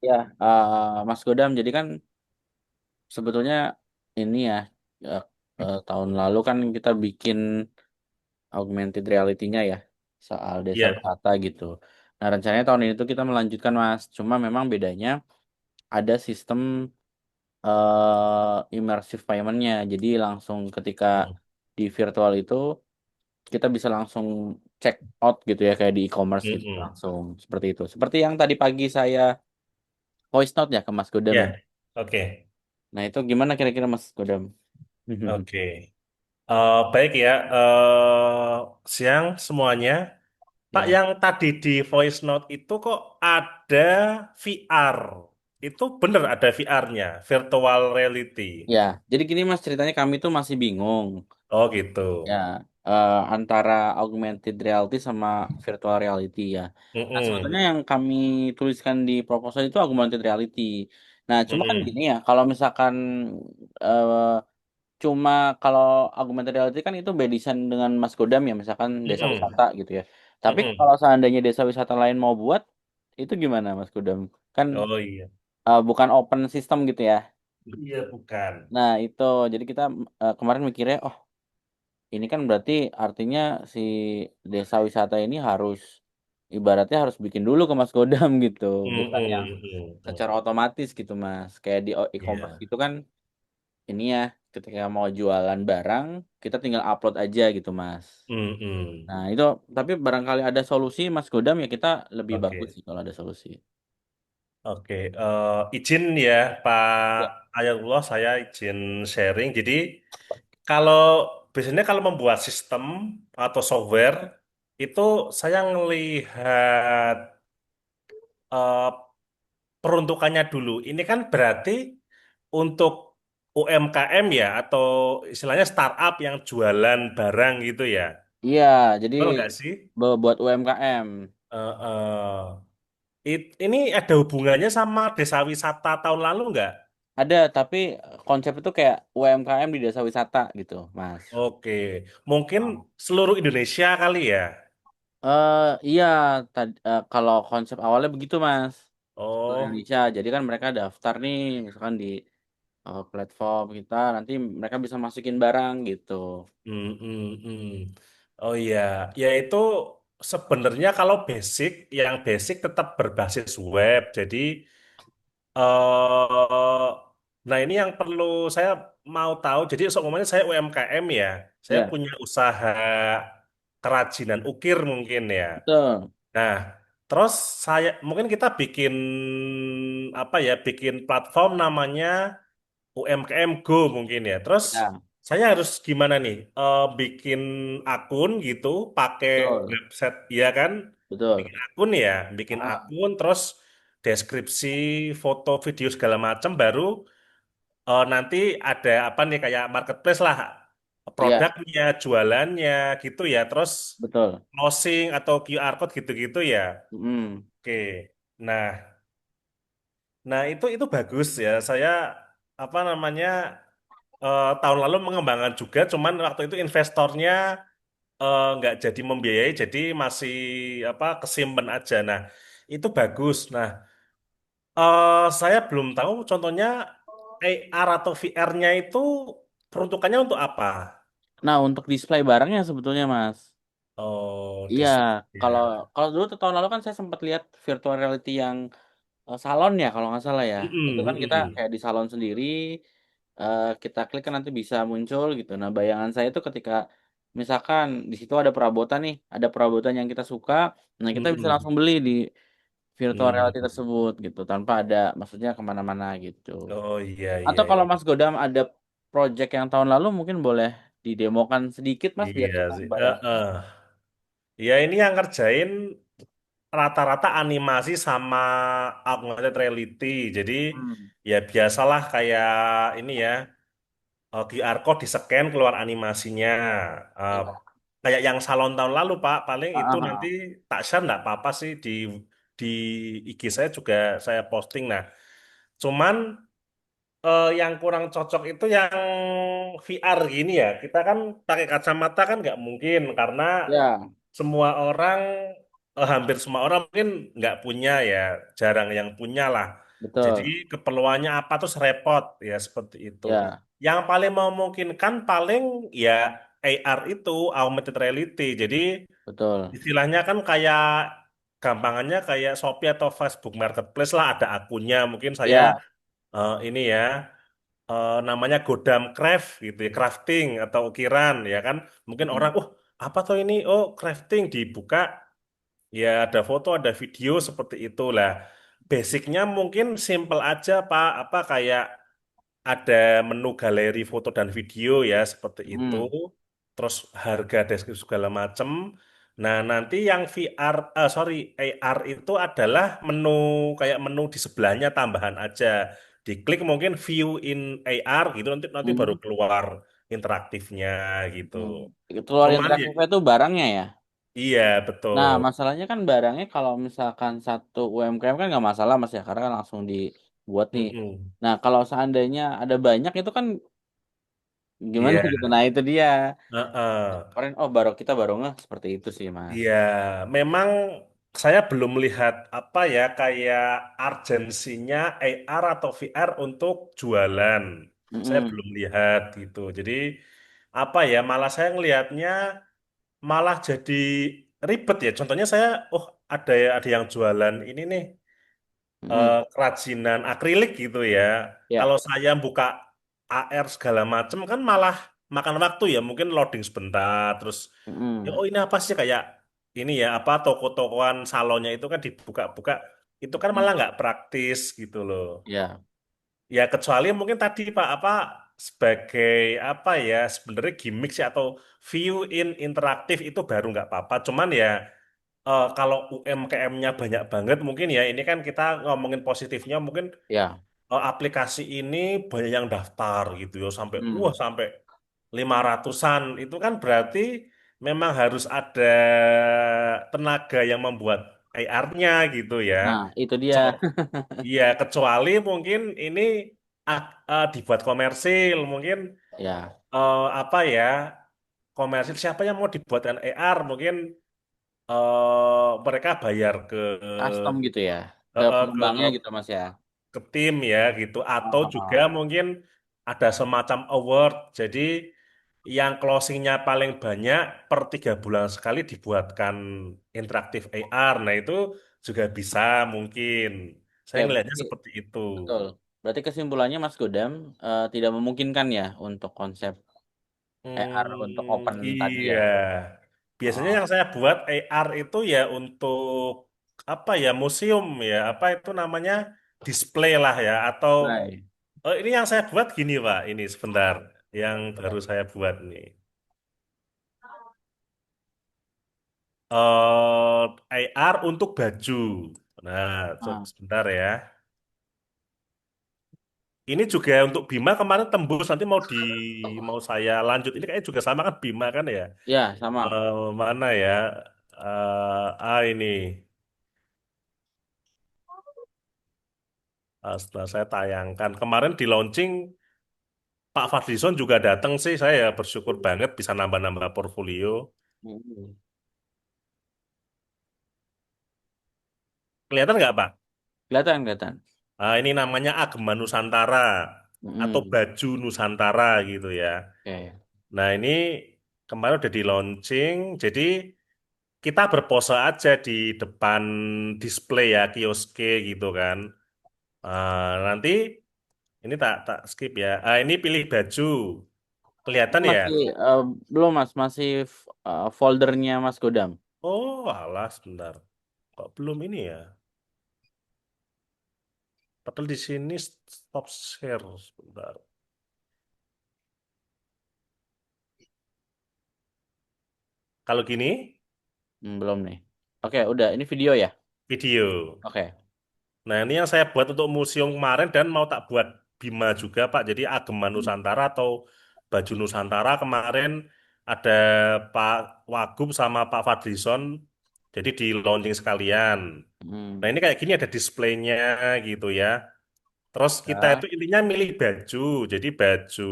Ya, Mas Godam, jadi kan sebetulnya ini ya, eh, tahun lalu kan kita bikin augmented reality-nya ya, soal desa Iya. wisata gitu. Nah, rencananya tahun ini tuh kita melanjutkan, Mas. Cuma memang bedanya ada sistem immersive payment-nya. Jadi langsung ketika Hmm. di virtual itu, kita bisa langsung check out gitu ya, kayak di e-commerce gitu, Mm-mm. langsung seperti itu. Seperti yang tadi pagi saya voice note ya ke Mas Godam ya. Ya, oke, Nah, itu gimana kira-kira Mas Godam? oke. Baik ya, siang semuanya. Pak, Ya, yang tadi di voice note itu kok ada VR? Itu bener ada VR-nya, virtual reality. ya. Jadi gini Mas, ceritanya kami tuh masih bingung Oh gitu. ya, antara augmented reality sama virtual reality ya. Nah, sebetulnya Mm-mm. yang kami tuliskan di proposal itu augmented reality. Nah, cuma kan gini Mm-mm. ya, kalau misalkan eh, cuma kalau augmented reality kan itu by design dengan Mas Godam ya, misalkan desa Mm-mm. wisata gitu ya. Tapi Mm-mm. kalau seandainya desa wisata lain mau buat, itu gimana Mas Godam? Kan Oh iya. bukan open system gitu ya. Iya bukan. Nah, itu jadi kita kemarin mikirnya, oh ini kan berarti artinya si desa wisata ini harus ibaratnya harus bikin dulu ke Mas Godam gitu, bukan yang Mm-mm. Mm-mm. secara otomatis gitu Mas. Kayak di e-commerce Iya. gitu kan ini ya ketika mau jualan barang kita tinggal upload aja gitu Mas. Mm-mm. Nah, itu tapi barangkali ada solusi Mas Godam ya kita lebih bagus Oke. sih kalau ada solusi. Oke, izin ya Pak Ya. Ayatullah, saya izin sharing. Jadi kalau biasanya kalau membuat sistem atau software itu saya ngelihat eh, peruntukannya dulu. Ini kan berarti untuk UMKM ya atau istilahnya startup yang jualan barang gitu ya. Iya, jadi Betul nggak sih? buat UMKM. Eh, eh. Ini ada hubungannya sama desa wisata tahun lalu nggak? Ada, tapi konsep itu kayak UMKM di desa wisata gitu, Mas. Oke, mungkin Oh. seluruh Indonesia kali ya. Iya, kalau konsep awalnya begitu, Mas. Seluruh Oh, Indonesia. Jadi kan mereka daftar nih, misalkan di platform kita, nanti mereka bisa masukin barang gitu. mm. Oh iya, ya itu sebenarnya kalau basic, yang basic tetap berbasis web. Jadi, nah ini yang perlu saya mau tahu. Jadi, seumpamanya saya UMKM ya, saya Ya, punya usaha kerajinan ukir mungkin ya. betul. Nah, terus saya mungkin kita bikin apa ya, bikin platform namanya UMKM Go mungkin ya. Terus Ya, saya harus gimana nih? Bikin akun gitu, pakai betul. website, ya kan? Betul. Bikin akun ya, bikin Ah, akun, terus deskripsi, foto, video segala macam, baru nanti ada apa nih kayak marketplace lah, iya, produknya, jualannya gitu ya. Terus betul. closing atau QR code gitu-gitu ya. Mm, Oke. Nah, nah itu bagus ya. Saya apa namanya tahun lalu mengembangkan juga, cuman waktu itu investornya nggak jadi membiayai, jadi masih apa kesimpan aja. Nah, itu bagus. Nah, saya belum tahu contohnya AR atau VR-nya itu peruntukannya untuk apa? Nah, untuk display barangnya sebetulnya, Mas. Oh, Iya, kalau ya. kalau dulu tuh tahun lalu kan saya sempat lihat virtual reality yang salon ya kalau nggak salah ya. Itu Mm-mm, kan kita mm-mm, kayak di salon sendiri, kita klik kan nanti bisa muncul gitu. Nah, bayangan saya itu ketika misalkan di situ ada perabotan nih, ada perabotan yang kita suka, nah kita bisa mm-mm, langsung beli di virtual reality mm. tersebut gitu, tanpa ada maksudnya kemana-mana gitu. Oh iya Atau iya kalau iya. Mas Godam ada project yang tahun lalu mungkin boleh didemokan sedikit Mas biar Iya kita sih. bayangkan. Ya ini yang ngerjain rata-rata animasi sama augmented reality. Jadi Hmm. ya biasalah kayak ini ya, QR code di-scan keluar animasinya. Eh, Iya. kayak yang salon tahun lalu Pak, paling Ah, itu ah, nanti ah. tak share nggak apa-apa sih di IG saya juga saya posting. Nah, cuman yang kurang cocok itu yang VR gini ya. Kita kan pakai kacamata kan nggak mungkin karena Ya, semua orang hampir semua orang mungkin nggak punya ya, jarang yang punya lah. Jadi betul. keperluannya apa terus repot ya seperti itu. Ya, Yang paling memungkinkan paling ya AR itu augmented reality. Jadi betul. istilahnya kan kayak gampangannya kayak Shopee atau Facebook Marketplace lah ada akunnya. Mungkin saya Ya, ini ya namanya Godam Craft gitu ya, crafting atau ukiran ya kan. Mungkin orang, mm, apa tuh ini? Oh, crafting dibuka ya ada foto, ada video seperti itulah. Basicnya mungkin simple aja Pak, apa kayak ada menu galeri foto dan video ya seperti itu. mm, Terus harga deskripsi segala macam. Nah, nanti yang VR, sorry, AR itu adalah menu kayak menu di sebelahnya tambahan aja. Diklik mungkin view in AR gitu nanti nanti baru mm, keluar interaktifnya gitu. mm. Keluar Cuman ya, interaktifnya itu barangnya ya. iya Nah, betul. masalahnya kan barangnya kalau misalkan satu UMKM kan nggak masalah Mas ya, karena kan langsung dibuat nih. Mm-mm. Nah, kalau seandainya ada banyak itu kan gimana Iya. gitu. Nah, itu dia. Heeh. Kemarin oh baru kita baru ngeh seperti itu sih, Mas. Iya, memang saya belum melihat apa ya kayak urgensinya AR atau VR untuk jualan. Saya Mm-mm. belum lihat gitu. Jadi apa ya, malah saya ngelihatnya malah jadi ribet ya. Contohnya saya, oh ada yang jualan ini nih Mm-mm. kerajinan akrilik gitu ya. Kalau Ya. saya buka AR segala macam kan malah makan waktu ya. Mungkin loading sebentar, terus ya, Mm-mm. oh ini apa sih kayak ini ya apa toko-tokoan salonnya itu kan dibuka-buka itu kan malah nggak praktis gitu loh. Ya. Ya kecuali mungkin tadi Pak apa sebagai apa ya sebenarnya gimmick sih atau view in interaktif itu baru nggak apa-apa. Cuman ya kalau UMKM-nya banyak banget mungkin ya ini kan kita ngomongin positifnya mungkin Ya. aplikasi ini banyak yang daftar gitu ya sampai Mm. sampai 500-an itu kan berarti memang harus ada tenaga yang membuat AR-nya gitu ya. Nah, itu dia. Co- Iya, kecuali mungkin ini dibuat komersil, mungkin Ya. apa ya komersil siapa yang mau dibuatkan AR mungkin mereka bayar Custom gitu ya. Ke ke pengembangnya gitu, Mas ya. ke tim ya gitu atau juga Oh. mungkin ada semacam award jadi yang closingnya paling banyak per 3 bulan sekali dibuatkan interaktif AR nah itu juga bisa mungkin saya Oke, ngelihatnya berarti seperti itu. betul. Berarti kesimpulannya Mas Godam tidak memungkinkan ya untuk konsep AR untuk open tadi ya. Iya biasanya Oh, yang saya buat AR itu ya untuk apa ya museum ya apa itu namanya display lah ya atau baik. oh, ini yang saya buat gini, Pak. Ini sebentar. Yang baru Oke. saya buat nih. AR untuk baju. Nah, Ah, sebentar ya. Ini juga untuk Bima kemarin tembus. Nanti mau saya lanjut. Ini kayaknya juga sama kan Bima kan ya? ya, sama. Mana ya? Ini. Setelah saya tayangkan. Kemarin di launching Pak Fadlison juga datang sih. Saya ya bersyukur banget bisa nambah-nambah portfolio. Mm. Kelihatan nggak, Pak? Kelihatan, kelihatan. Ini namanya Agema Nusantara atau Mm. baju Nusantara gitu ya. Oke. Nah ini kemarin udah di launching, jadi kita berpose aja di depan display ya kioske gitu kan. Nanti ini tak tak skip ya. Ini pilih baju, Ini kelihatan ya. masih belum Mas, masih foldernya Mas Godam. Oh alah sebentar, kok belum ini ya? Padahal di sini stop share sebentar. Kalau gini Belum nih. Oke, udah. Ini video ya. video. Oke. Nah, ini yang saya buat untuk museum kemarin dan mau tak buat Bima juga, Pak. Jadi Agema Nusantara atau Baju Nusantara kemarin ada Pak Wagub sama Pak Fadlison. Jadi di launching sekalian. Nah, Hmm. ini kayak gini ada displaynya gitu ya. Terus kita Ya. itu intinya milih baju. Jadi baju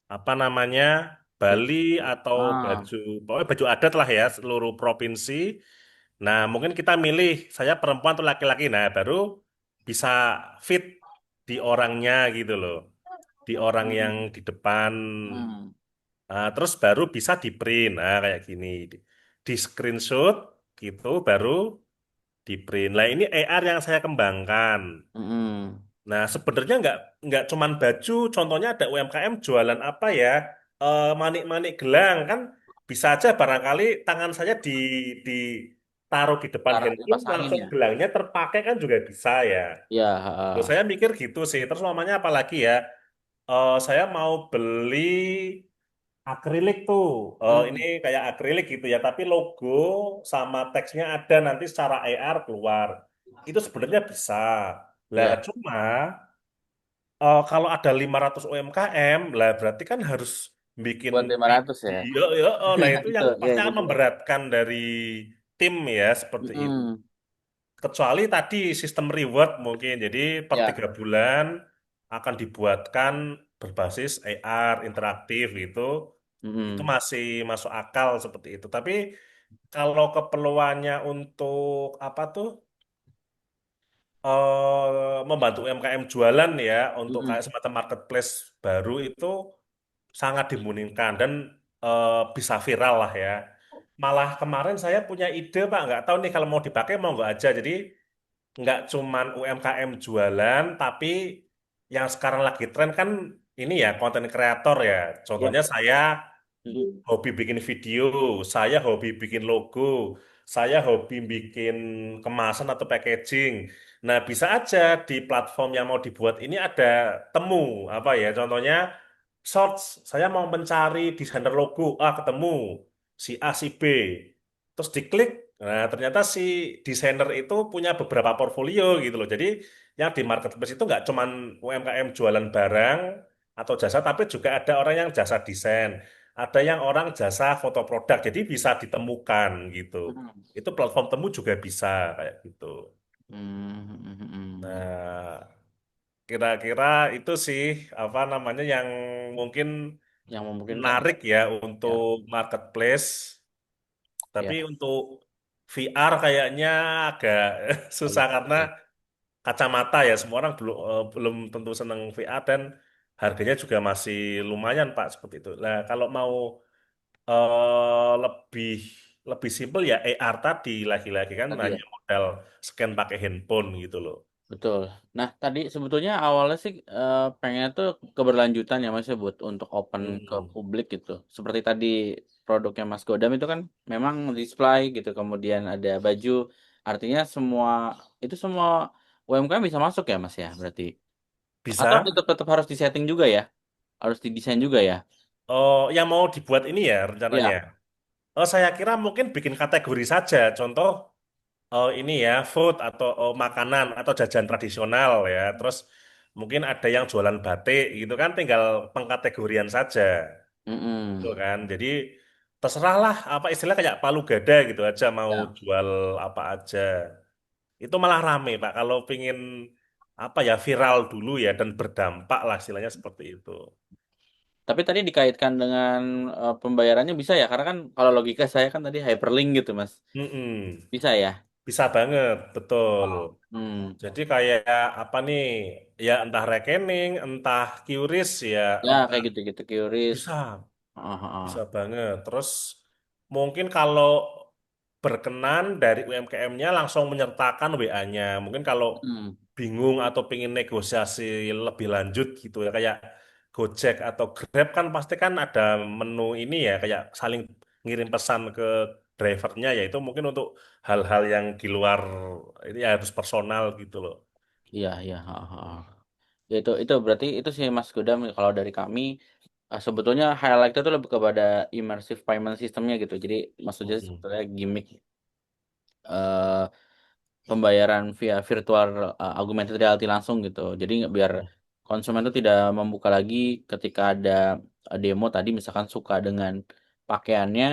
apa namanya? Bali atau Ah, baju pokoknya baju adat lah ya seluruh provinsi. Nah, mungkin kita milih saya perempuan atau laki-laki. Nah, baru bisa fit di orangnya gitu loh, di orang yang Hmm. di depan. Hmm. Nah, terus baru bisa di print, nah kayak gini, di screenshot gitu, baru di print. Nah ini AR yang saya kembangkan. Hmm. Nah, sebenarnya nggak cuman baju, contohnya ada UMKM jualan apa ya, manik-manik gelang kan bisa aja barangkali tangan saya ditaruh di depan Cara handphone dipasangin langsung ya. gelangnya terpakai kan juga bisa ya. Ya, Loh, saya mikir gitu sih. Terus namanya apa lagi ya? Saya mau beli akrilik tuh. Ini hmm. kayak akrilik gitu ya, tapi logo sama teksnya ada nanti secara AR keluar. Itu sebenarnya bisa. Lah, Ya, cuma kalau ada 500 UMKM, lah berarti kan harus bikin buat 500 ya. video, ya, nah itu Itu yang pasti kayak akan gitu. memberatkan dari tim ya, seperti itu. Hmm. Kecuali tadi sistem reward mungkin, jadi per Ya. 3 bulan akan dibuatkan berbasis AR interaktif gitu, itu Hmm. masih masuk akal seperti itu. Tapi kalau keperluannya untuk apa tuh? Membantu UMKM jualan ya untuk Hmm. kayak semacam marketplace baru itu sangat dimungkinkan dan bisa viral lah ya. Malah kemarin saya punya ide Pak, nggak tahu nih kalau mau dipakai mau nggak aja. Jadi nggak cuman UMKM jualan, tapi yang sekarang lagi tren kan ini ya konten kreator ya. Ya. Contohnya saya Hmm. hobi bikin video, saya hobi bikin logo, saya hobi bikin kemasan atau packaging. Nah, bisa aja di platform yang mau dibuat ini ada temu, apa ya? Contohnya search, saya mau mencari desainer logo, ketemu si A, si B. Terus diklik, nah ternyata si desainer itu punya beberapa portfolio gitu loh. Jadi yang di marketplace itu nggak cuman UMKM jualan barang atau jasa, tapi juga ada orang yang jasa desain. Ada yang orang jasa foto produk, jadi bisa ditemukan gitu. Hmm. Itu platform temu juga bisa kayak gitu. Hmm. Hmm. Hmm. Nah, kira-kira itu sih apa namanya yang mungkin Yang memungkinkan ya. menarik ya Ya. untuk marketplace. Tapi Ya. untuk VR kayaknya agak susah Agak karena sulit ya. kacamata ya semua orang belum tentu senang VR dan harganya juga masih lumayan Pak seperti itu. Nah, kalau mau lebih lebih simpel ya AR tadi lagi-lagi kan Tadi ya. hanya modal scan pakai handphone gitu loh. Betul. Nah, tadi sebetulnya awalnya sih pengen tuh keberlanjutan ya Mas ya buat untuk open ke Mm-mm. publik gitu. Seperti tadi produknya Mas Godam itu kan memang display gitu, kemudian ada baju. Artinya semua itu semua UMKM bisa masuk ya Mas ya berarti. Atau Bisa. tetap tetap harus disetting juga ya? Harus didesain juga ya? Oh, yang mau dibuat ini ya rencananya. Iya. Oh, saya kira mungkin bikin kategori saja. Contoh ini ya food atau makanan atau jajan tradisional ya. Terus mungkin ada yang jualan batik gitu kan tinggal pengkategorian saja. Gitu Mm-mm. kan. Jadi terserahlah apa istilah kayak palu gada gitu aja mau Ya. jual apa aja. Itu malah rame Pak kalau pingin apa ya viral dulu ya dan berdampak lah istilahnya seperti itu. Tapi tadi dikaitkan dengan pembayarannya bisa ya? Karena kan kalau logika saya kan tadi hyperlink gitu Mas. Mm-mm. Bisa ya? Bisa banget, betul. Hmm. Jadi kayak apa nih? Ya entah rekening, entah QRIS ya, Ya entah kayak gitu-gitu QRIS. bisa, Heeh, heeh. bisa banget. Terus mungkin kalau berkenan dari UMKM-nya langsung menyertakan WA-nya. Mungkin kalau Hmm. bingung atau pengen negosiasi lebih lanjut gitu ya kayak Gojek atau Grab kan pasti kan ada menu ini ya kayak saling ngirim pesan ke drivernya ya itu mungkin untuk hal-hal yang di luar ini ya harus personal gitu loh. Iya, iya, heeh, heeh. Ya, itu berarti itu sih Mas Godam kalau dari kami sebetulnya highlight itu lebih kepada immersive payment systemnya gitu. Jadi maksudnya Mm-mm. sebetulnya gimmick eh, pembayaran via virtual augmented reality langsung gitu. Jadi biar konsumen itu tidak membuka lagi ketika ada demo tadi misalkan suka dengan pakaiannya,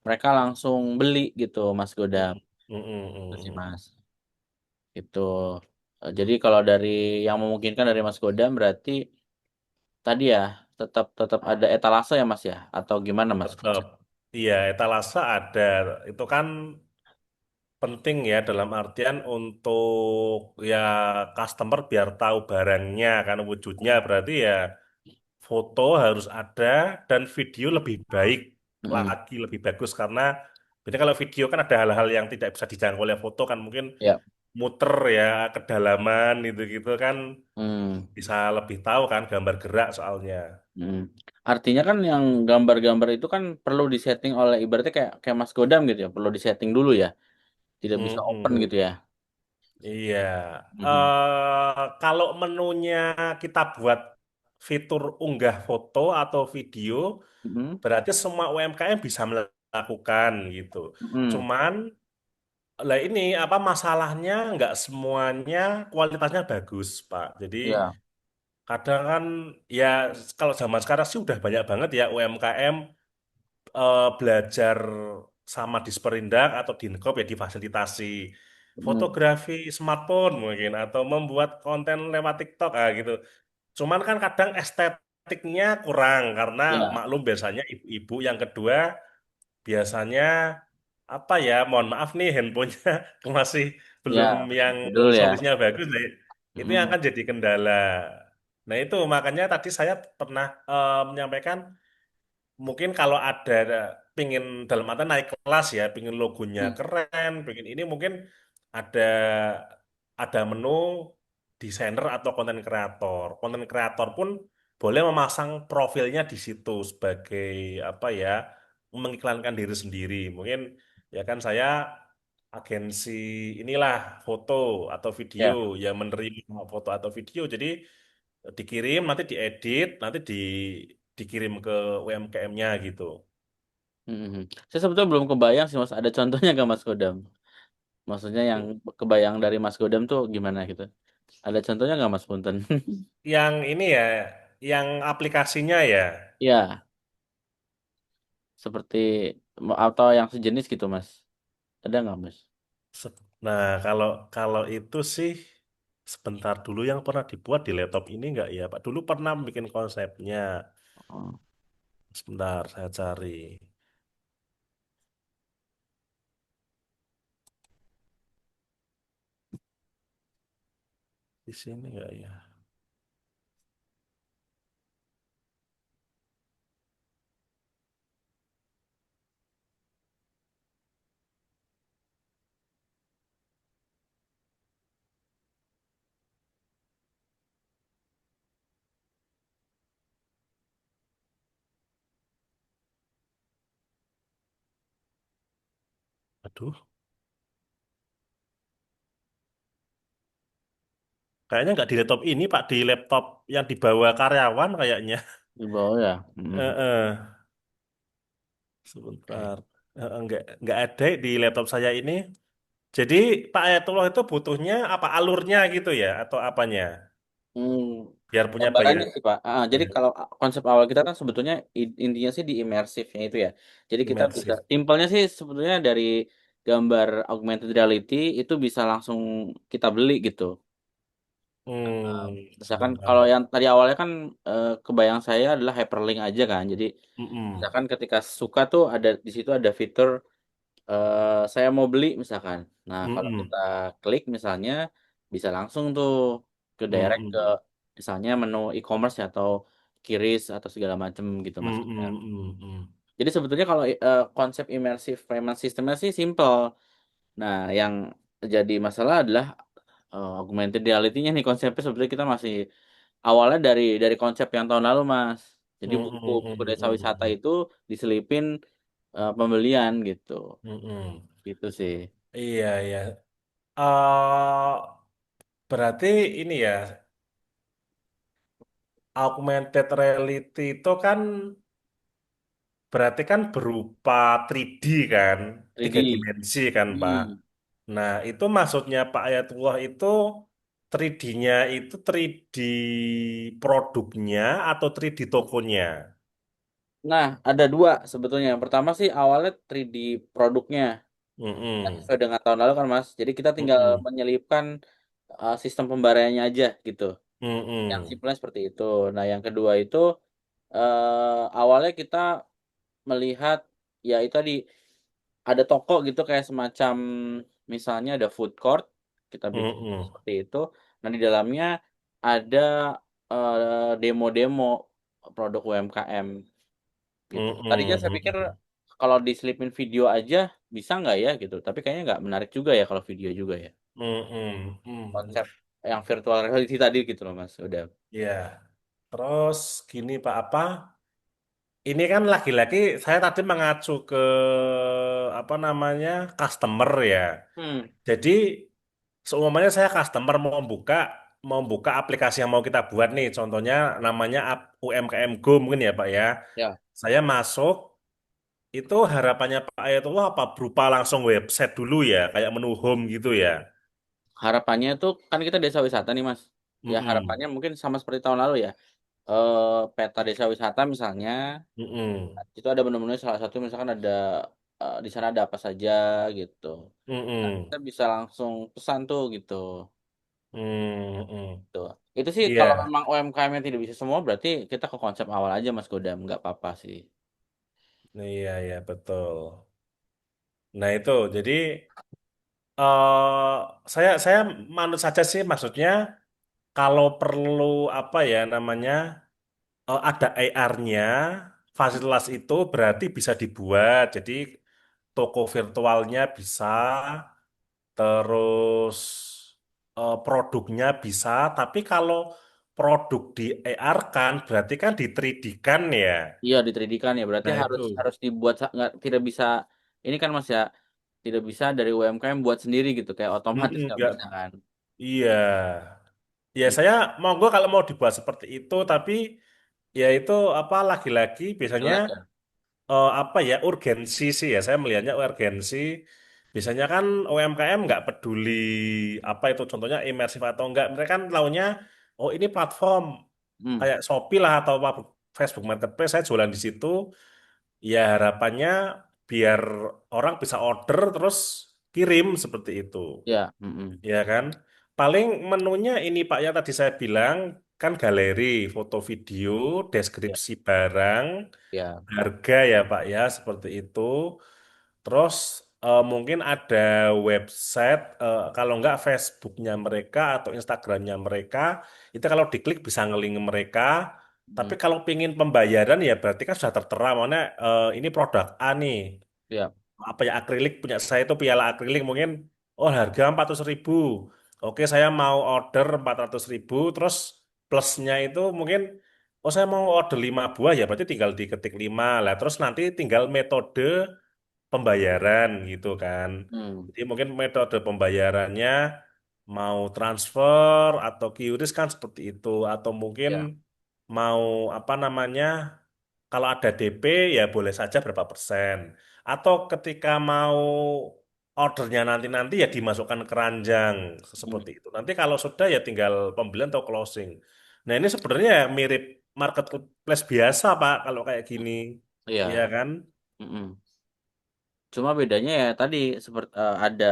mereka langsung beli gitu Mas Godam. Mm-mm. Itu sih Mm-mm. Mas. Itu. Jadi kalau dari yang memungkinkan dari Mas Godam berarti tadi ya tetap tetap ada etalase ya Mas ya atau gimana Mas Tetap konsep? iya etalase ada itu kan penting ya dalam artian untuk ya customer biar tahu barangnya kan wujudnya berarti ya foto harus ada dan video lebih baik Mm-mm. lagi lebih bagus karena jadi kalau video kan ada hal-hal yang tidak bisa dijangkau oleh foto kan mungkin Ya. muter ya kedalaman gitu-gitu kan Hmm. bisa lebih tahu kan gambar gerak soalnya. Hmm. Artinya kan yang gambar-gambar itu kan perlu disetting oleh ibaratnya kayak kayak Mas Godam gitu ya, perlu disetting dulu ya, tidak bisa open Mm-mm. gitu ya. Iya, Mhm. kalau menunya kita buat fitur unggah foto atau video, Mhm. berarti semua UMKM bisa melakukan gitu. Mhm. Cuman, lah ini apa masalahnya? Nggak semuanya kualitasnya bagus, Pak. Jadi Ya. kadang kan ya kalau zaman sekarang sih udah banyak banget ya UMKM belajar sama Disperindak atau Dinkop ya difasilitasi Mhm. fotografi smartphone mungkin atau membuat konten lewat TikTok gitu. Cuman kan kadang estetiknya kurang karena Ya. maklum biasanya ibu-ibu yang kedua biasanya apa ya mohon maaf nih handphonenya masih Ya. belum yang Betul ya. solusinya bagus nah, itu yang Mhm. akan jadi kendala. Nah itu makanya tadi saya pernah menyampaikan mungkin kalau ada pingin dalam arti naik kelas ya, pingin logonya Mhm. keren, pingin ini mungkin ada menu desainer atau konten kreator. Konten kreator pun boleh memasang profilnya di situ sebagai apa ya, mengiklankan diri sendiri. Mungkin ya kan saya agensi inilah foto atau video Ya. yang menerima foto atau video. Jadi dikirim nanti diedit nanti dikirim ke UMKM-nya gitu. Mhm. Saya sebetulnya belum kebayang sih Mas, ada contohnya nggak Mas Godam? Maksudnya yang kebayang dari Mas Godam tuh gimana gitu? Ada contohnya nggak Mas Punten? Yang ini ya, yang aplikasinya ya. Ya, seperti atau yang sejenis gitu Mas. Ada nggak Mas? Nah, kalau kalau itu sih sebentar dulu yang pernah dibuat di laptop ini enggak ya, Pak? Dulu pernah bikin konsepnya. Oh. Sebentar, saya cari. Di sini enggak ya? Aduh, kayaknya enggak di laptop ini, Pak. Di laptop yang dibawa karyawan kayaknya. Di bawah ya. Mhm. Heeh. Oke. Sebentar. Enggak ada di laptop saya ini. Jadi Pak Ayatullah itu butuhnya apa alurnya gitu ya atau apanya? Hmm, Biar punya gambarannya banyak. sih Pak. Jadi kalau konsep awal kita kan sebetulnya intinya sih di imersifnya itu ya. Jadi kita bisa Imersif. simpelnya sih sebetulnya dari gambar augmented reality itu bisa langsung kita beli gitu. Misalkan kalau Sebentar. yang tadi awalnya kan kebayang saya adalah hyperlink aja kan. Jadi Mm-mm. misalkan ketika suka tuh ada di situ ada fitur saya mau beli misalkan. Nah, kalau Mm-mm. kita klik misalnya bisa langsung tuh ke direct ke Mm-mm. misalnya menu e-commerce ya, atau Kiris atau segala macam gitu maksudnya. Mm-mm. Mm-mm. Jadi sebetulnya kalau konsep immersive payment systemnya sih simple. Nah, yang jadi masalah adalah augmented reality-nya nih konsepnya sebetulnya kita masih awalnya dari konsep yang tahun lalu, Mas. Jadi buku Mm-mm. buku desa wisata Mm-mm. itu diselipin pembelian gitu. Mm-mm. Gitu sih. Iya, iya. Eh, berarti ini ya, augmented reality itu kan berarti kan berupa 3D kan, 3 3D. dimensi kan, Pak. Hmm. Nah, itu maksudnya Pak Ayatullah itu 3D-nya itu 3D produknya atau 3D tokonya? Nah, ada dua sebetulnya. Yang pertama sih awalnya 3D produknya. Yang Mm-mm. sesuai dengan tahun lalu kan, Mas. Jadi kita tinggal Mm-mm. menyelipkan sistem pembayarannya aja gitu. Yang Mm-mm. simpelnya seperti itu. Nah, yang kedua itu awalnya kita melihat ya itu tadi ada toko gitu kayak semacam misalnya ada food court, kita bikin Mm-mm. seperti itu. Nah, di dalamnya ada demo-demo produk UMKM gitu. Tadinya Mm-mm. saya pikir Mm-mm. kalau diselipin video aja bisa nggak ya gitu, tapi kayaknya nggak menarik juga ya kalau video juga ya. Mm-mm. Mm-mm. Konsep yang virtual reality tadi gitu loh Mas, udah. Ya, terus gini Pak, apa? Ini kan lagi-lagi saya tadi mengacu ke apa namanya customer ya. Hmm, Jadi seumpamanya saya customer mau buka aplikasi yang mau kita buat nih, contohnya namanya UMKM Go mungkin ya Pak ya. ya. Saya masuk, itu harapannya Pak Ayatullah apa berupa langsung website dulu ya, kayak menu home gitu ya. Harapannya tuh kan kita desa wisata nih Mas. Ya Mm-mm. harapannya mungkin sama seperti tahun lalu ya. Peta desa wisata misalnya, Mm-mm. itu ada menu-menu salah satu misalkan ada di sana ada apa saja gitu. Nah, kita Mm-mm. bisa langsung pesan tuh gitu. Mm-mm. Tuh. Itu sih kalau Iya, memang UMKM-nya tidak bisa semua berarti kita ke konsep awal aja Mas Godam, nggak apa-apa sih. iya, iya betul. Nah itu, jadi saya manut saja sih, maksudnya kalau perlu apa ya namanya ada AR-nya, fasilitas itu berarti bisa dibuat. Jadi toko virtualnya bisa, terus produknya bisa. Tapi kalau produk di AR kan berarti kan di 3D kan ya. Iya di 3D kan ya berarti Nah harus itu. harus dibuat nggak tidak bisa ini kan Mas ya tidak bisa dari UMKM buat sendiri gitu kayak otomatis Mm-mm, nggak nggak, bisa kan. iya. Ya Iya, saya monggo kalau mau dibuat seperti itu, tapi ya itu apa lagi-lagi biasanya jelek ya. apa ya urgensi sih ya, saya melihatnya urgensi. Biasanya kan UMKM nggak peduli apa itu contohnya imersif atau enggak, mereka kan taunya oh ini platform Hmm, kayak Shopee lah atau apa, Facebook Marketplace, saya jualan di situ. Ya harapannya biar orang bisa order terus kirim seperti itu. ya, mm-mm. Ya kan? Paling menunya ini Pak ya tadi saya bilang kan galeri, foto video, Ya, deskripsi barang, ya, harga ya Pak ya seperti itu. Terus mungkin ada website, kalau nggak Facebooknya mereka atau Instagramnya mereka, itu kalau diklik bisa ngeling mereka. Tapi mm, kalau pingin pembayaran ya berarti kan sudah tertera mana ini produk A nih, ya, apa ya akrilik punya saya itu piala akrilik mungkin oh harga 400.000. Oke saya mau order 400.000 terus plusnya itu mungkin oh saya mau order 5 buah ya berarti tinggal diketik 5 lah terus nanti tinggal metode pembayaran gitu kan. hmm, Jadi mungkin metode pembayarannya mau transfer atau QRIS kan seperti itu atau mungkin ya, mau apa namanya kalau ada DP ya boleh saja berapa persen. Atau ketika mau ordernya nanti-nanti ya dimasukkan ke keranjang hmm, seperti itu. Nanti kalau sudah ya tinggal pembelian atau closing. Nah ini sebenarnya mirip marketplace biasa Pak kalau kayak gini. Iya iya, kan? mm-mm. Cuma bedanya ya tadi seperti ada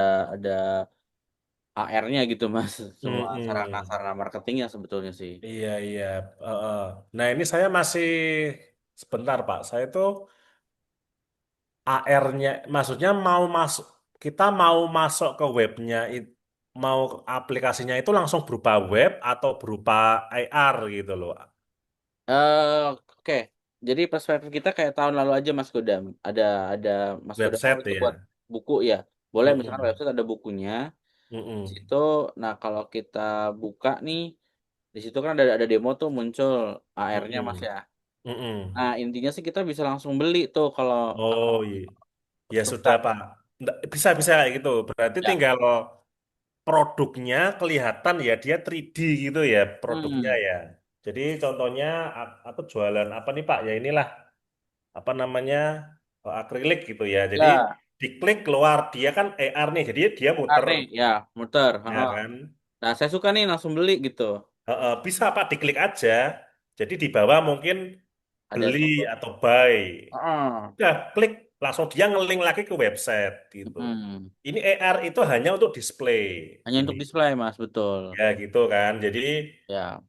AR-nya gitu Mas, semua Mm-mm. sarana-sarana marketingnya sebetulnya sih. Iya, iya. Nah ini saya masih sebentar Pak. Saya tuh AR-nya, maksudnya mau masuk, kita mau masuk ke webnya, mau aplikasinya itu langsung berupa web atau berupa AR gitu loh. Oke, jadi perspektif kita kayak tahun lalu aja Mas Godam. Ada Mas Godam kan Website itu buat ya. buku ya. Boleh misalkan Mm-mm. website ada bukunya. Di Mm-mm. situ, nah kalau kita buka nih, di situ kan ada demo tuh muncul AR-nya Mas Mm-mm. ya. Mm-mm. Nah intinya sih kita bisa langsung beli tuh kalau Oh iya. Ya suka. sudah Pak. Bisa-bisa kayak gitu. Berarti Ya. tinggal produknya kelihatan ya dia 3D gitu ya produknya Hmm. ya. Jadi contohnya aku jualan apa nih Pak? Ya inilah apa namanya akrilik gitu ya. Jadi Ya, diklik keluar dia kan AR nih, jadi dia muter, aneh ya, muter. ya Heeh. kan? Nah saya suka nih langsung beli gitu. Bisa Pak diklik aja. Jadi di bawah mungkin Ada beli tombol. atau buy. Heeh. Udah klik langsung dia ngeling lagi ke website gitu. Hmm. Ini AR itu hanya untuk display. Hanya Ini untuk display Mas, betul. ya gitu kan. Jadi Ya.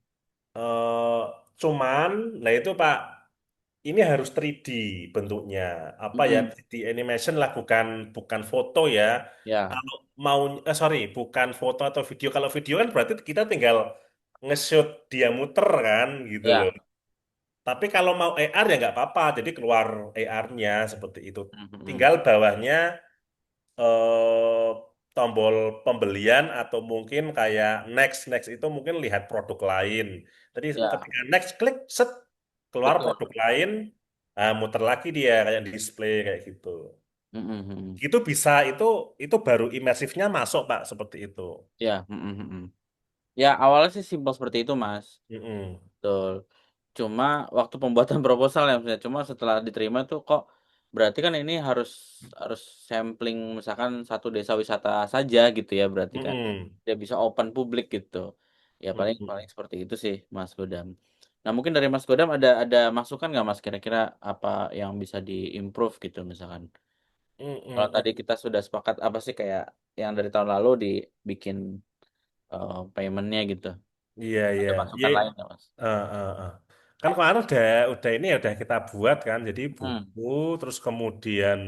eh, cuman, nah itu Pak, ini harus 3D bentuknya. Apa ya, Hmm. 3D animation lah, bukan bukan foto ya. Ya. Kalau mau sorry, bukan foto atau video. Kalau video kan berarti kita tinggal nge-shoot dia muter kan gitu loh. Ya. Tapi kalau mau AR ya nggak apa-apa, jadi keluar AR-nya seperti itu. Mhm. Tinggal bawahnya tombol pembelian atau mungkin kayak next next itu mungkin lihat produk lain. Jadi Ya, ketika next klik set keluar betul. produk lain, muter lagi dia kayak display kayak gitu. Mhm. Gitu bisa itu baru imersifnya masuk Pak seperti itu. Ya, ya awalnya sih simpel seperti itu, Mas. Mm-mm. Betul. Cuma waktu pembuatan proposal ya, maksudnya. Cuma setelah diterima tuh kok berarti kan ini harus harus sampling misalkan satu desa wisata saja gitu ya berarti kan. Mm-mm. Dia bisa open publik gitu. Ya paling Mm-mm. paling seperti itu sih Mas Godam. Nah, mungkin dari Mas Godam ada masukan nggak Mas kira-kira apa yang bisa diimprove gitu misalkan. Kalau Mm-mm. tadi kita sudah sepakat apa sih kayak yang dari tahun lalu dibikin paymentnya gitu. Iya Ada iya. Iya. masukan lain nggak Mas? Eh. Kan kemarin udah ini ya udah kita buat kan. Jadi Hmm, buku terus kemudian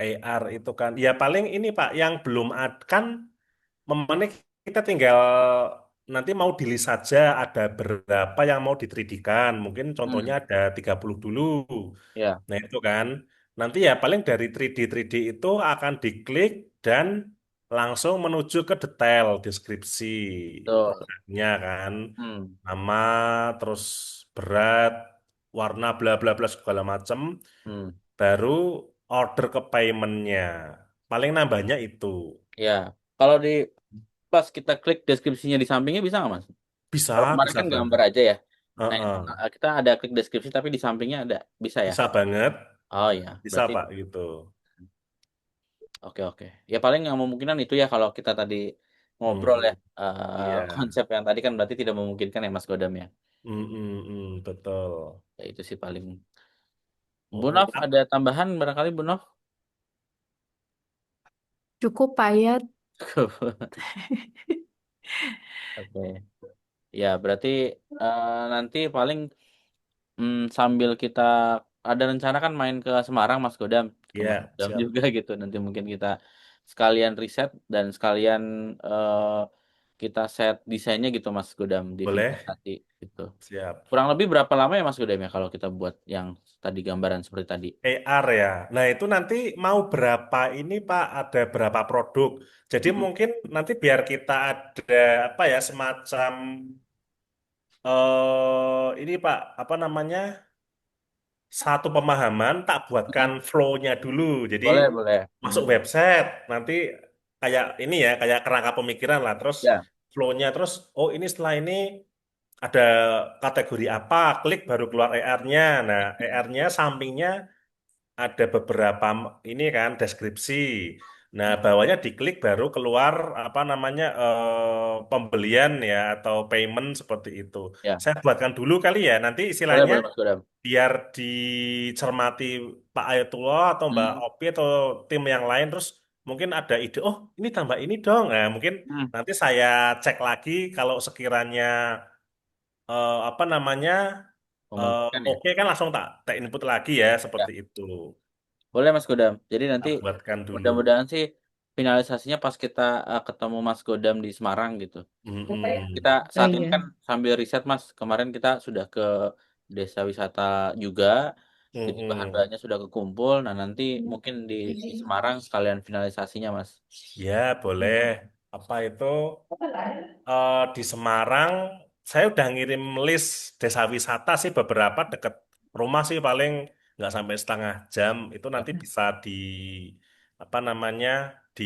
AR itu kan. Ya paling ini Pak yang belum ada kan memenik kita tinggal nanti mau di list saja ada berapa yang mau di 3D-kan. Mungkin contohnya hmm, ada 30 dulu. ya, Nah itu kan. Nanti ya paling dari 3D itu akan diklik dan langsung menuju ke detail deskripsi betul. produknya kan. Hmm, Nama, terus berat, warna, bla bla bla segala macam. hmm. Baru order ke paymentnya. Paling nambahnya itu. Ya, kalau di pas kita klik deskripsinya di sampingnya bisa nggak Mas? Bisa, Kalau kemarin bisa kan gambar banget. aja ya. Nah, ini Heeh. kita ada klik deskripsi tapi di sampingnya ada, bisa ya? Bisa banget. Oh ya, Bisa berarti Pak gitu. oke oke. Ya paling yang memungkinkan itu ya kalau kita tadi ngobrol ya Mm-mm. Iya. konsep yang tadi kan berarti tidak memungkinkan ya Mas Godam ya. Betul. Ya, itu sih paling. Bu Mm-mm. Nov ada tambahan barangkali Bu Nov? Cukup Pak Yat. Oke. Ya berarti nanti paling sambil kita ada rencana kan main ke Semarang Mas Godam, ke Mas Iya, Godam siap. juga gitu. Nanti mungkin kita sekalian riset dan sekalian kita set desainnya gitu Mas Godam di video Boleh? nanti gitu. Siap. Kurang lebih berapa lama ya Mas Godam ya kalau kita buat yang tadi gambaran seperti tadi? AR ya. Nah, itu nanti mau berapa ini Pak? Ada berapa produk? Jadi Mm-mm. mungkin nanti biar kita ada apa ya semacam ini Pak, apa namanya? Satu pemahaman tak buatkan Mm-mm. flow-nya dulu. Jadi Boleh boleh. masuk website nanti kayak ini ya, kayak kerangka pemikiran lah. Terus Ya. flow-nya terus oh ini setelah ini ada kategori apa, klik baru keluar AR-nya. Nah, AR-nya sampingnya ada beberapa ini kan deskripsi. Nah, bawahnya diklik baru keluar apa namanya pembelian ya atau payment seperti itu. Ya. Saya buatkan dulu kali ya. Nanti Boleh istilahnya boleh Mas Godam. biar dicermati Pak Ayatullah atau Mbak Hmm. Opi atau tim yang lain terus mungkin ada ide, oh ini tambah ini dong. Nah, mungkin Hmm. nanti saya cek lagi kalau sekiranya apa namanya Memungkinkan ya. oke kan langsung tak input lagi ya Ya. seperti itu. Boleh Mas Godam. Jadi nanti Tak buatkan dulu. mudah-mudahan sih finalisasinya pas kita ketemu Mas Godam di Semarang gitu. Kita Mm-mm. Oh saat ini kan iya. sambil riset Mas, kemarin kita sudah ke desa wisata juga, jadi Mm-mm. bahan-bahannya sudah kekumpul. Nah nanti mungkin di Semarang sekalian finalisasinya Mas. Ya boleh. Apa itu? Di Semarang, saya udah ngirim list desa wisata sih beberapa deket rumah sih paling nggak sampai setengah jam. Itu Ya, nanti bisa di apa namanya di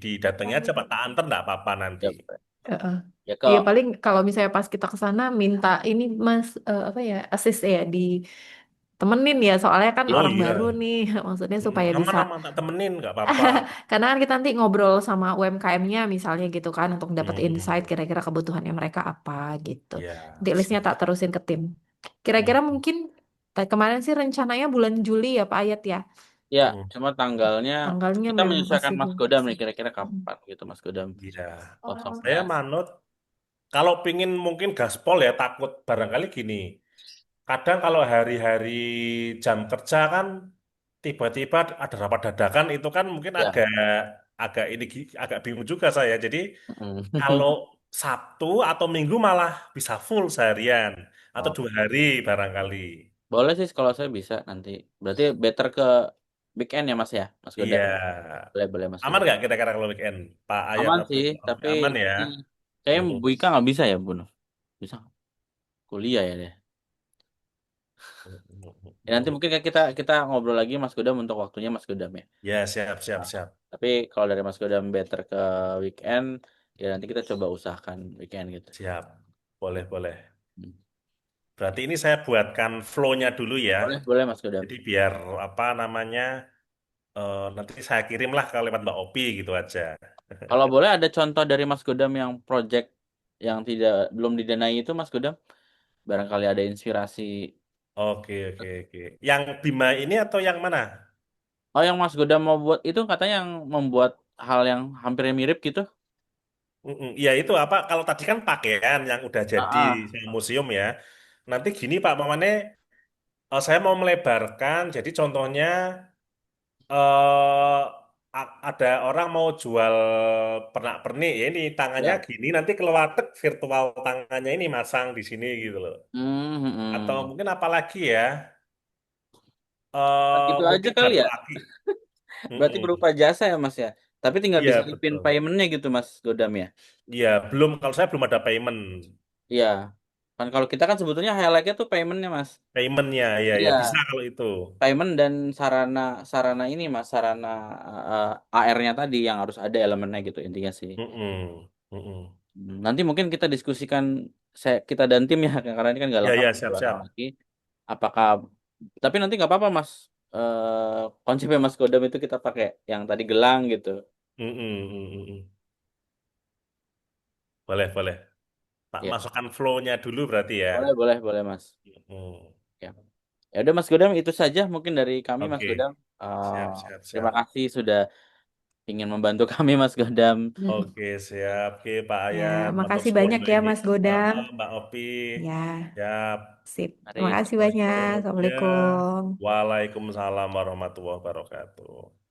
didatangi aja Pak. Tak anter nggak apa-apa nanti. ya, Heeh. ya Iya kok. paling kalau misalnya pas kita ke sana minta ini Mas apa ya assist ya ditemenin ya soalnya kan Oh orang baru iya, nih maksudnya supaya bisa aman-aman tak temenin nggak apa-apa. karena kan kita nanti ngobrol sama UMKM-nya misalnya gitu kan untuk dapat insight Mm-mm. kira-kira kebutuhannya mereka apa gitu. Ya, Nanti listnya tak siap. terusin ke tim. Kira-kira Mm. mungkin kemarin sih rencananya bulan Juli ya Pak Ayat ya. Mm. Ya, Mm. cuma tanggalnya Tanggalnya kita memang menyesuaikan masih Mas belum Godam pasti. nih kira-kira kapan gitu Mas Godam Iya. kosongnya. Saya manut kalau pingin mungkin gaspol ya takut barangkali gini. Kadang kalau hari-hari jam kerja kan tiba-tiba ada rapat dadakan itu kan mungkin Ya, agak agak agak bingung juga saya. Jadi kalau Mm. Sabtu atau Minggu malah bisa full seharian atau Oh, 2 hari barangkali. boleh sih kalau saya bisa nanti. Berarti better ke weekend ya Mas ya, Mas Godam. Iya. Boleh boleh Mas Aman Godam. nggak kira-kira kalau weekend? Pak Ayat Aman atau sih, Pak Ovi? tapi Aman ya? nanti kayaknya Mhm. Bu Ika nggak bisa ya Bun. Bisa nggak? Kuliah ya deh. Ya, nanti mungkin kayak kita kita ngobrol lagi Mas Godam untuk waktunya Mas Godam ya. Ya, siap, siap, Nah, siap. tapi kalau dari Mas Godam better ke weekend, ya nanti kita coba usahakan weekend gitu. Siap. Boleh, boleh. Hmm. Berarti ini saya buatkan flow-nya dulu ya. Boleh boleh Mas Godam. Jadi biar apa namanya, nanti saya kirimlah ke lewat Mbak Opi gitu aja. Kalau boleh ada contoh dari Mas Godam yang project yang tidak belum didanai itu Mas Godam, barangkali ada inspirasi. Oke, oke, oke. Yang Bima ini atau yang mana? Oh, yang Mas Godam mau buat itu katanya yang membuat hal yang hampir mirip gitu. Mm-mm. Ya itu apa? Kalau tadi kan pakaian yang udah jadi Ah, ah. sama museum ya. Nanti gini Pak Mamane, saya mau melebarkan. Jadi contohnya eh ada orang mau jual pernak-pernik ya ini tangannya Ya. gini nanti keluar tek virtual tangannya ini masang di sini gitu loh. Hmm, hmm, Atau hmm. mungkin apa lagi ya? Gitu aja Mungkin kali batu ya. aki. Berarti berupa Mm-mm. jasa ya Mas ya. Tapi tinggal Iya diselipin betul. paymentnya gitu Mas Godam ya. Iya belum kalau saya belum ada payment. Iya. Kan kalau kita kan sebetulnya highlightnya tuh paymentnya Mas. Paymentnya ya ya bisa Iya. kalau itu. Payment dan sarana sarana ini Mas, sarana AR-nya tadi yang harus ada elemennya gitu intinya sih. Mm-mm. Mm-mm. Nanti mungkin kita diskusikan kita dan tim ya karena ini kan nggak Ya lengkap ya satu siap orang siap. lagi. Apakah tapi nanti nggak apa-apa Mas. Konsepnya Mas Godam itu kita pakai yang tadi gelang gitu. Mm-mm. Mm-mm. Boleh boleh. Tak Ya, masukkan flow-nya dulu berarti ya. boleh boleh boleh Mas. Mm. Ya. Ya udah Mas Godam itu saja mungkin dari kami Mas Oke Godam. siap siap Terima siap. kasih sudah ingin membantu kami Mas Godam. Oke, siap. Oke, Pak Ya, Ayat, matur makasih suwun banyak Mbak ya ini. Mas Godam. Mbak Opi. Ya, Siap. sip. Mari Terima kasih banyak. Assalamualaikum. Ya. Assalamualaikum. Waalaikumsalam warahmatullahi wabarakatuh.